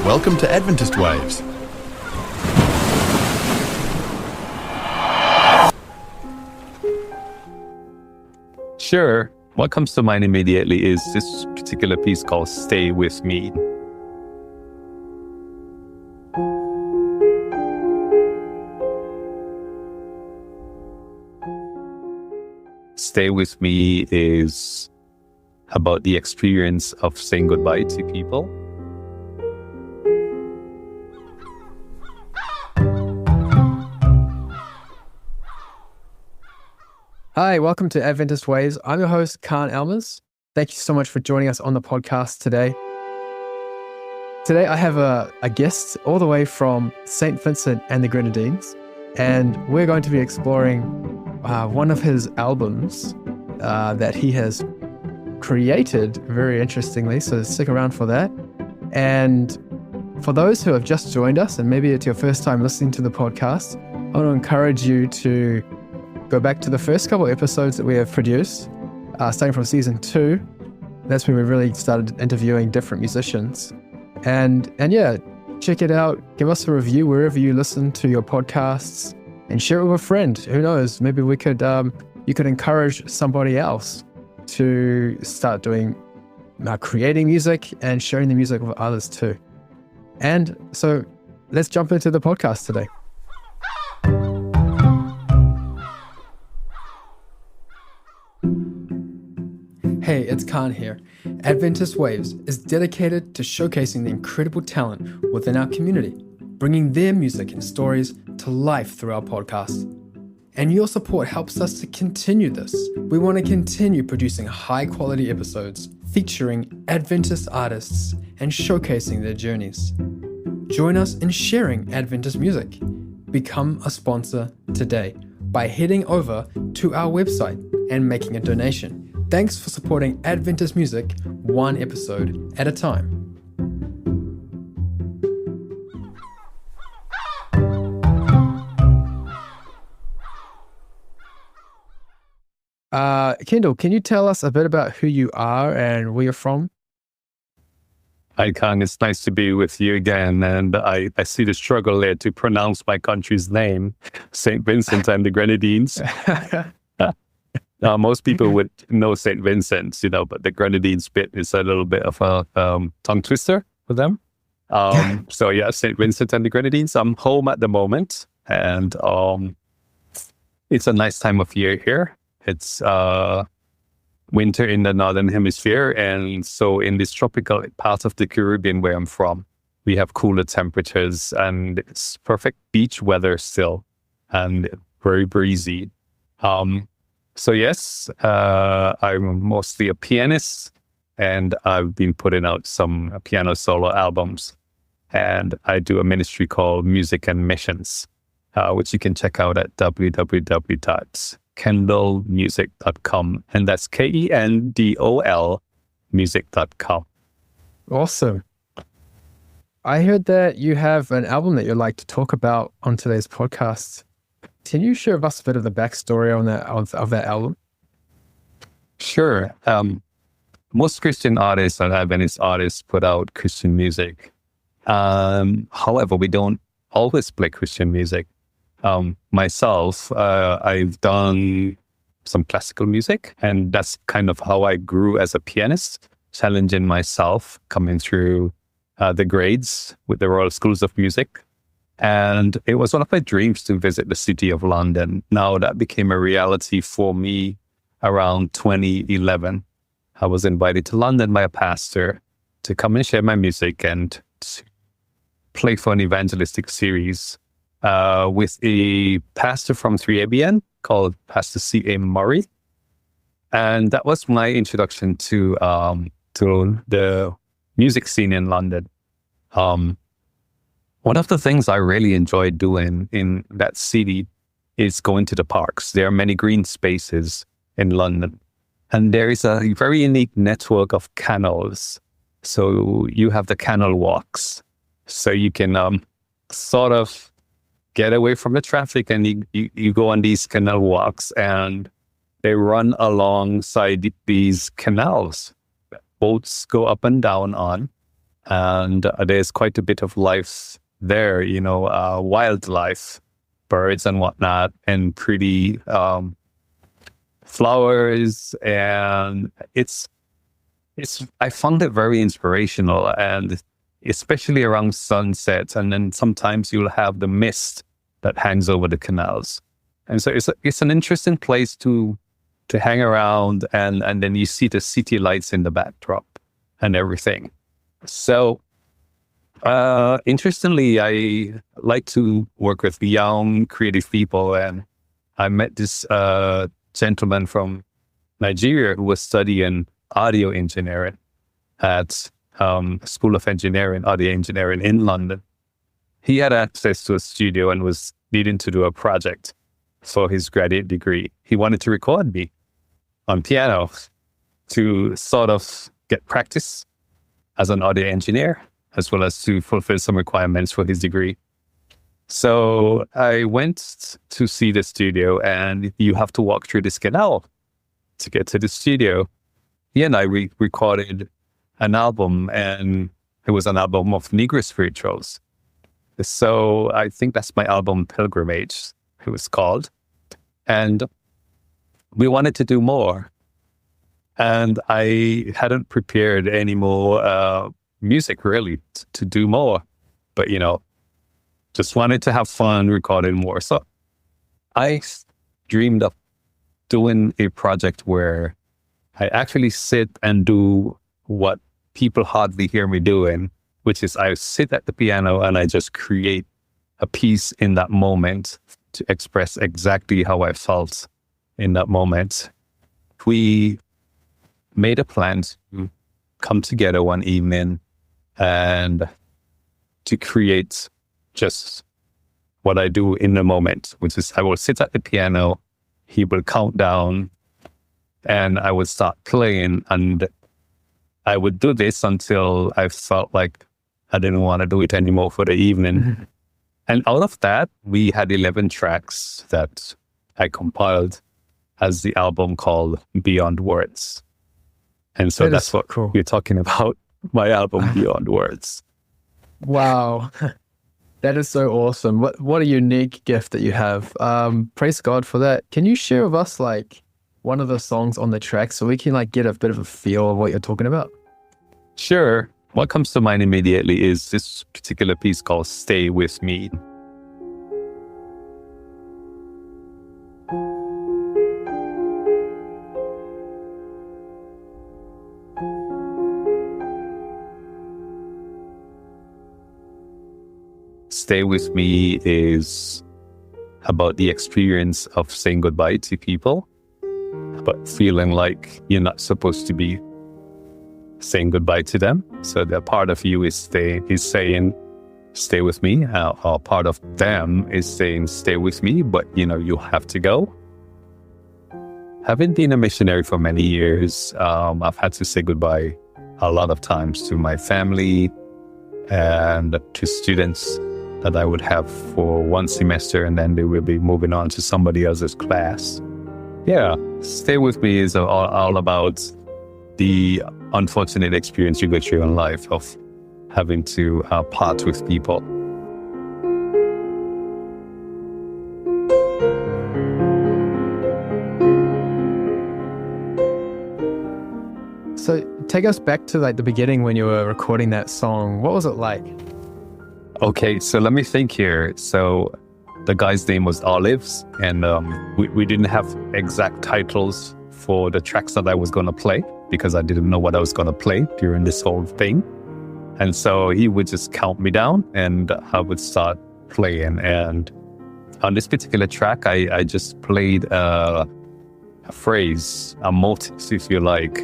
Welcome to Adventist Waves. Sure. What comes to mind immediately is this particular piece called Stay With Me. Stay With Me is about the experience of saying goodbye to people. Hi, welcome to Adventist Waves. I'm your host, Kahn Ellmers. Thank you so much for joining us on the podcast today. Today, I have a guest all the way from St. Vincent and the Grenadines, and we're going to be exploring one of his albums that he has created very interestingly, so stick around for that. And for those who have just joined us, and maybe it's your first time listening to the podcast, I want to encourage you to go back to the first couple episodes that we have produced, starting from season 2. That's when we really started interviewing different musicians. And yeah, check it out. Give us a review wherever you listen to your podcasts and share it with a friend. Who knows? Maybe we could, you could encourage somebody else to start doing, creating music and sharing the music with others too. And so let's jump into the podcast today. Hey, it's Kahn here. Adventist Waves is dedicated to showcasing the incredible talent within our community, bringing their music and stories to life through our podcast. And your support helps us to continue this. We want to continue producing high-quality episodes featuring Adventist artists and showcasing their journeys. Join us in sharing Adventist music. Become a sponsor today by heading over to our website and making a donation. Thanks for supporting Adventist music one episode at a time. Kendol, can you tell us a bit about who you are and where you're from? Hi, Kahn. It's nice to be with you again. And I see the struggle there to pronounce my country's name, St. Vincent and the Grenadines. Most people would know St. Vincent, but the Grenadines bit is a little bit of a tongue twister for them. So yeah, St. Vincent and the Grenadines. I'm home at the moment, and it's a nice time of year here. It's winter in the Northern Hemisphere, and so in this tropical part of the Caribbean where I'm from, we have cooler temperatures, and it's perfect beach weather still, and very breezy. So yes, I'm mostly a pianist, and I've been putting out some piano solo albums. And I do a ministry called Music and Missions, which you can check out at www.kendolmusic.com. And that's KENDOL music.com. Awesome. I heard that you have an album that you'd like to talk about on today's podcast. Can you share with us a bit of the backstory on that album? Sure. Most Christian artists and Adventist artists put out Christian music. However, we don't always play Christian music. Myself, I've done some classical music, and that's kind of how I grew as a pianist, challenging myself, coming through the grades with the Royal Schools of Music. And it was one of my dreams to visit the city of London. Now that became a reality for me around 2011. I was invited to London by a pastor to come and share my music and to play for an evangelistic series with a pastor from 3ABN called Pastor C.A. Murray. And that was my introduction to the music scene in London. One of the things I really enjoyed doing in that city is going to the parks. There are many green spaces in London, and there is a very unique network of canals. So you have the canal walks, so you can sort of get away from the traffic, and you go on these canal walks, and they run alongside these canals that boats go up and down on. And there's quite a bit of life there, wildlife, birds and whatnot, and pretty flowers. And I found it very inspirational, and especially around sunset. And then sometimes you'll have the mist that hangs over the canals. And so it's an interesting place to hang around, and then you see the city lights in the backdrop and everything. So, interestingly, I like to work with young, creative people, and I met this gentleman from Nigeria who was studying audio engineering at School of Engineering, Audio Engineering in London. He had access to a studio and was needing to do a project for his graduate degree. He wanted to record me on piano to sort of get practice as an audio engineer, as well as to fulfill some requirements for his degree. So I went to see the studio, and you have to walk through this canal to get to the studio. He and I recorded an album, and it was an album of Negro spirituals. So I think that's my album, Pilgrimage, it was called. And we wanted to do more. And I hadn't prepared any more music, really, to do more. But, just wanted to have fun recording more. So I dreamed of doing a project where I actually sit and do what people hardly hear me doing, which is I sit at the piano and I just create a piece in that moment to express exactly how I felt in that moment. We made a plan to come together one evening and to create just what I do in the moment, which is I will sit at the piano, he will count down, and I would start playing, and I would do this until I felt like I didn't want to do it anymore for the evening. Mm-hmm. And out of that, we had 11 tracks that I compiled as the album called Beyond Words. And so that's what cool. We're talking about, my album Beyond Words. Wow. That is so awesome. What a unique gift that you have. Praise God for that. Can you share with us one of the songs on the track so we can get a bit of a feel of what you're talking about? Sure. What comes to mind immediately is this particular piece called Stay With Me. Stay With Me is about the experience of saying goodbye to people, but feeling like you're not supposed to be saying goodbye to them. So the part of you is saying, stay with me, or part of them is saying, stay with me, but you have to go. Having been a missionary for many years, I've had to say goodbye a lot of times to my family and to students that I would have for one semester, and then they will be moving on to somebody else's class. Yeah, Stay With Me is all about the unfortunate experience you go through in life of having to part with people. So take us back to the beginning when you were recording that song. What was it like? Okay, so let me think here. So the guy's name was Olives, and we didn't have exact titles for the tracks that I was going to play because I didn't know what I was going to play during this whole thing. And so he would just count me down and I would start playing. And on this particular track, I just played a phrase, a motif, if you like,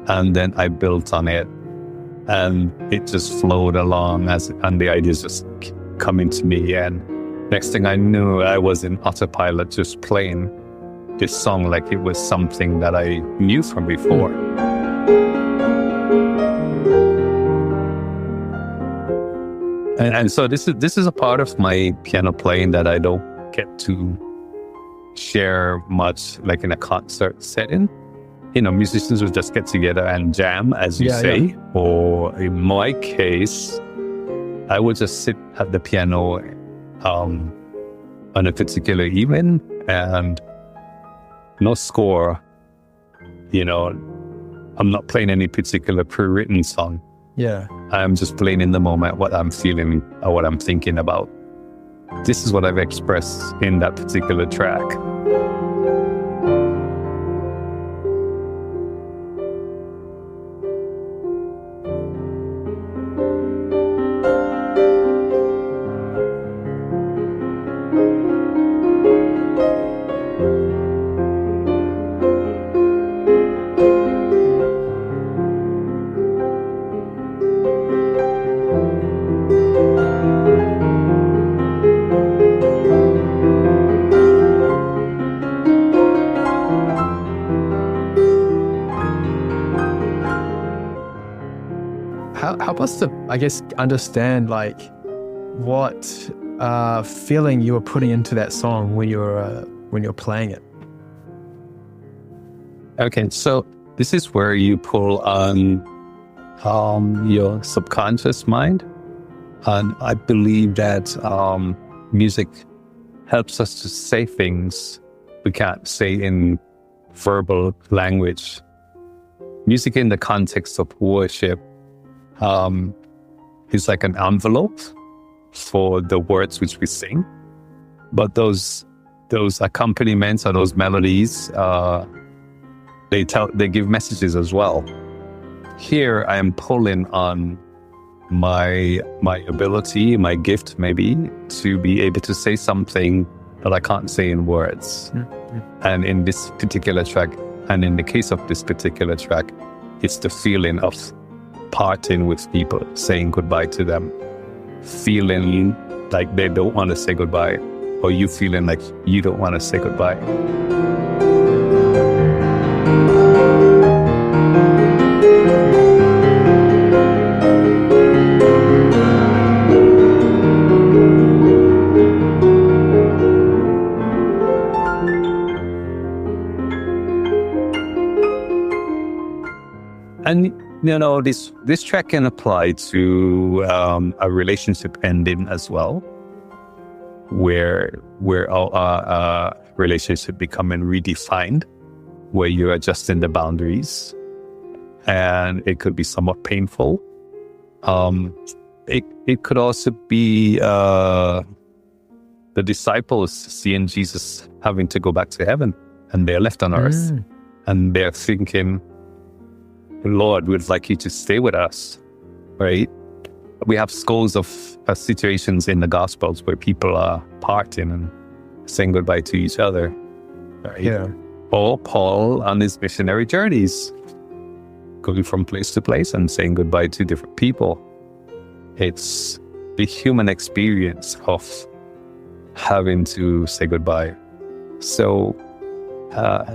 and then I built on it. And it just flowed along and the ideas just coming to me. And next thing I knew, I was in autopilot just playing this song like it was something that I knew from before. And so this is a part of my piano playing that I don't get to share much in a concert setting. musicians would just get together and jam, as you say. Yeah. Or in my case, I would just sit at the piano on a particular evening and no score. I'm not playing any particular pre-written song. Yeah. I'm just playing in the moment what I'm feeling or what I'm thinking about. This is what I've expressed in that particular track. Help us to, I guess, understand like what feeling you were putting into that song when you're playing it. Okay, so this is where you pull on your subconscious mind, and I believe that music helps us to say things we can't say in verbal language. Music in the context of worship is like an envelope for the words which we sing, but those accompaniments or those melodies, they give messages as well. Here I am pulling on my ability, my gift maybe, to be able to say something that I can't say in words. Mm-hmm. And in this particular track, and in the case of this particular track, it's the feeling of parting with people, saying goodbye to them, feeling like they don't want to say goodbye, or you feeling like you don't want to say goodbye. And this track can apply to a relationship ending as well, where our relationship becoming redefined, where you're adjusting the boundaries, and it could be somewhat painful. It could also be the disciples seeing Jesus having to go back to heaven, and they're left on earth, and they're thinking, Lord, we'd like you to stay with us, right? We have scores of situations in the Gospels where people are parting and saying goodbye to each other, right? Yeah. Or Paul on his missionary journeys, going from place to place and saying goodbye to different people. It's the human experience of having to say goodbye. So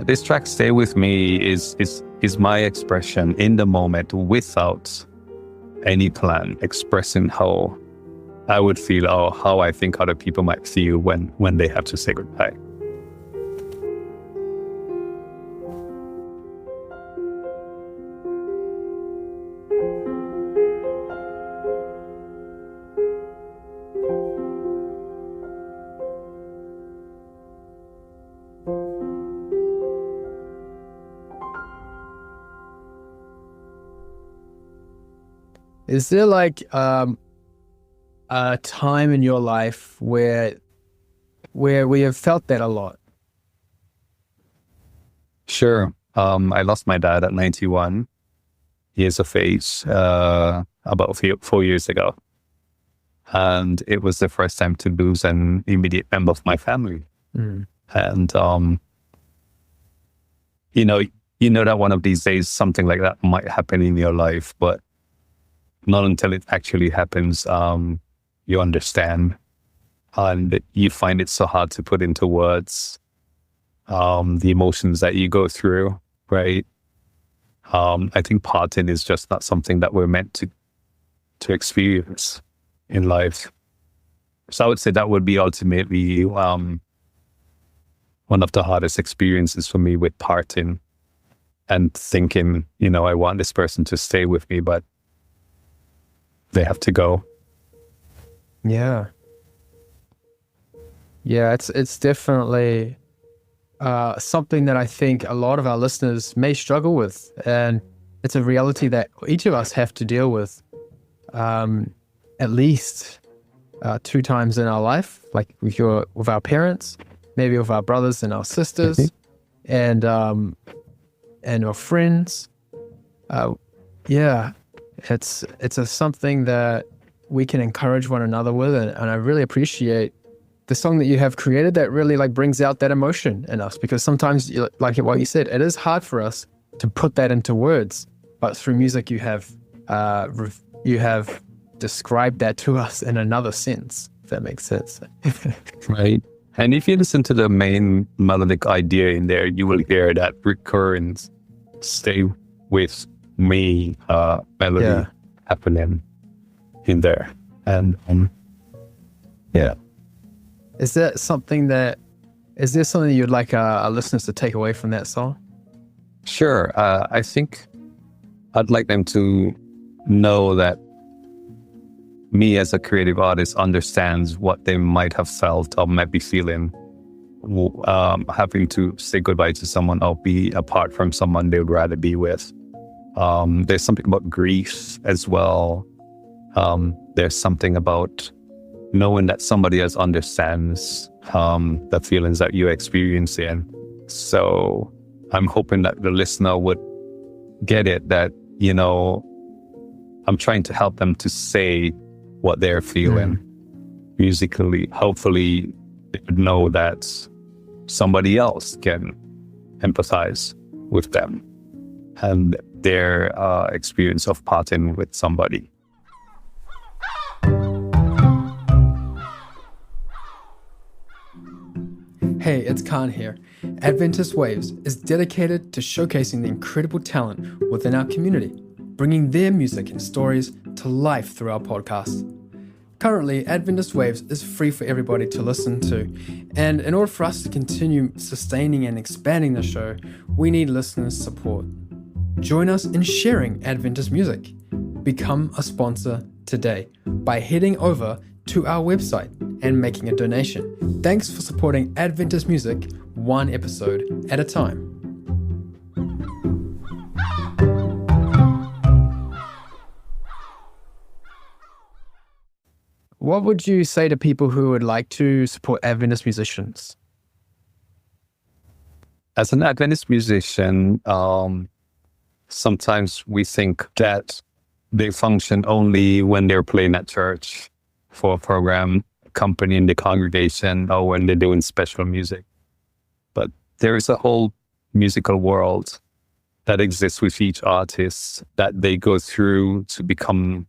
this track, Stay With Me, is my expression in the moment without any plan, expressing how I would feel or how I think other people might feel when they have to say goodbye. Is there like a time in your life where we have felt that a lot? Sure. I lost my dad at 91 years of age, about 4 years ago. And it was the first time to lose an immediate member of my family. And, you know that one of these days something like that might happen in your life, but not until it actually happens, you understand. And you find it so hard to put into words the emotions that you go through, right? I think parting is just not something that we're meant to experience in life. So I would say that would be ultimately one of the hardest experiences for me with parting. and thinking, I want this person to stay with me, but they have to go. Yeah. Yeah, it's definitely something that I think a lot of our listeners may struggle with. And it's a reality that each of us have to deal with at least 2 times in our life, like with our parents, maybe with our brothers and our sisters, and our friends. Yeah, it's something that we can encourage one another with, and I really appreciate the song that you have created that really like brings out that emotion in us, because sometimes, like what you said, it is hard for us to put that into words, but through music you have described that to us in another sense, if that makes sense. Right. And if you listen to the main melodic idea in there, you will hear that recurrent "stay with me" melody happening in there. And yeah. Is there something you'd like our listeners to take away from that song? Sure. I think I'd like them to know that me as a creative artist understands what they might have felt or might be feeling, having to say goodbye to someone or be apart from someone they would rather be with. There's something about grief as well. There's something about knowing that somebody else understands the feelings that you're experiencing. So I'm hoping that the listener would get it, that, I'm trying to help them to say what they're feeling musically. Hopefully they would know that somebody else can empathize with them and their experience of parting with somebody. Hey, it's Kahn here. Adventist Waves is dedicated to showcasing the incredible talent within our community, bringing their music and stories to life through our podcast. Currently, Adventist Waves is free for everybody to listen to, and in order for us to continue sustaining and expanding the show, we need listeners' support. Join us in sharing Adventist music. Become a sponsor today by heading over to our website and making a donation. Thanks for supporting Adventist music, one episode at a time. What would you say to people who would like to support Adventist musicians? As an Adventist musician, sometimes we think that they function only when they're playing at church for a program, accompanying the congregation, or when they're doing special music. But there is a whole musical world that exists with each artist that they go through to become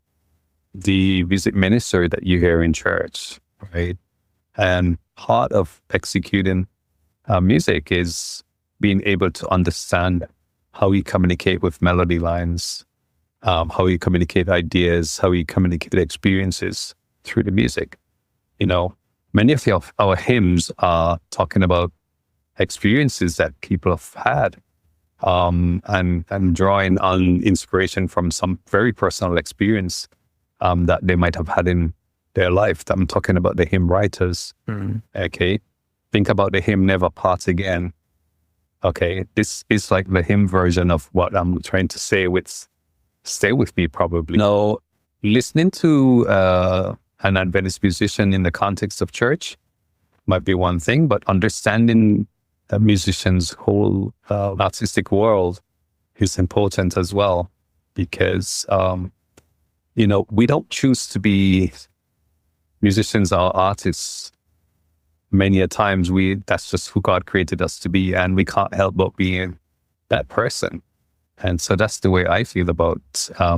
the music minister that you hear in church, right? And part of executing music is being able to understand how you communicate with melody lines, how you communicate ideas, how you communicate experiences through the music. Many of our hymns are talking about experiences that people have had, and drawing on inspiration from some very personal experience that they might have had in their life. I'm talking about the hymn writers. Okay, think about the hymn "Never Part Again." Okay, this is like the hymn version of what I'm trying to say with "Stay With Me," probably. Now, listening to an Adventist musician in the context of church might be one thing, but understanding a musician's whole artistic world is important as well, because we don't choose to be musicians or artists. Many a times that's just who God created us to be, and we can't help but being that person. And so that's the way I feel about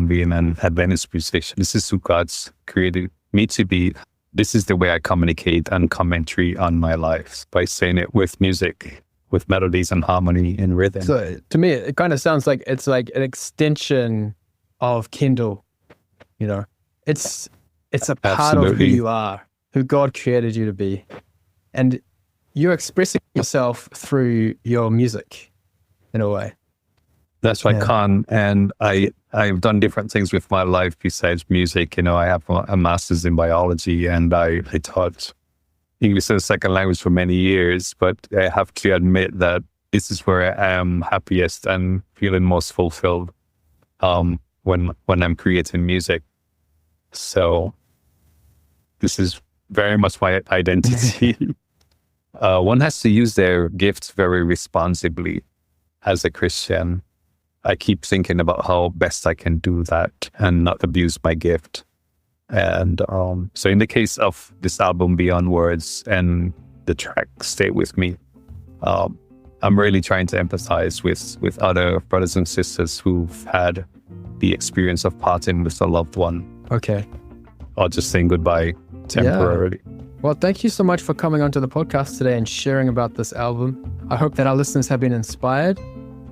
being an Adventist musician. This is who God's created me to be. This is the way I communicate and commentary on my life, by saying it with music, with melodies and harmony and rhythm. So to me, it kind of sounds like it's like an extension of Kendol. It's a part of who you are, who God created you to be. And you're expressing yourself through your music in a way. That's right, Yeah. Kahn. And I've done different things with my life besides music. I have a master's in biology, and I taught English as a second language for many years. But I have to admit that this is where I am happiest and feeling most fulfilled when I'm creating music. So this is very much my identity. One has to use their gifts very responsibly as a Christian. I keep thinking about how best I can do that and not abuse my gift. And so in the case of this album, Beyond Words, and the track Stay With Me, I'm really trying to empathize with other brothers and sisters who've had the experience of parting with a loved one. Okay. Or just saying goodbye temporarily. Yeah. Well, thank you so much for coming onto the podcast today and sharing about this album. I hope that our listeners have been inspired.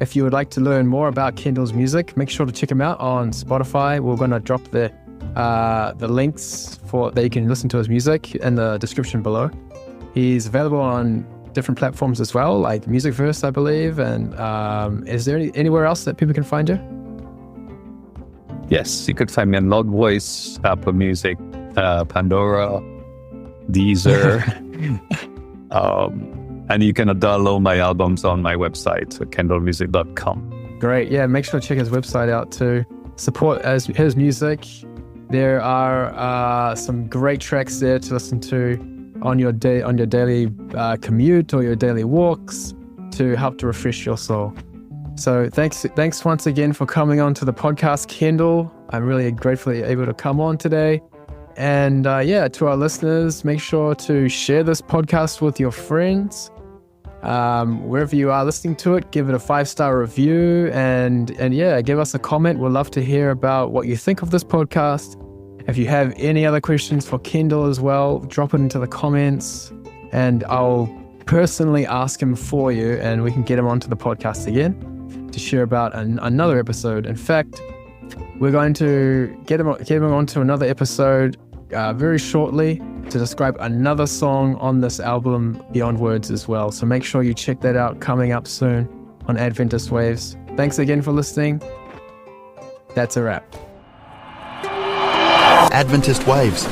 If you would like to learn more about Kendol's music, make sure to check him out on Spotify. We're going to drop the links that you can listen to his music in the description below. He's available on different platforms as well, like Musicverse, I believe. And is there anywhere else that people can find you? Yes, you could find me on Log Voice, Apple Music, Pandora, Deezer. And you can download my albums on my website, kendolmusic.com. Great. Yeah, make sure to check his website out to support his music. There are some great tracks there to listen to on your daily commute or your daily walks to help to refresh your soul. So thanks once again for coming on to the podcast, Kendol. I'm really gratefully able to come on today. And to our listeners, make sure to share this podcast with your friends. Wherever you are listening to it, give it a 5-star review and give us a comment. We'd love to hear about what you think of this podcast. If you have any other questions for Kendol as well, drop it into the comments and I'll personally ask him for you and we can get him onto the podcast again to share about another episode. In fact, we're going to get him onto another episode very shortly to describe another song on this album, Beyond Words, as well. So make sure you check that out coming up soon on Adventist Waves. Thanks again for listening. That's a wrap. Adventist Waves.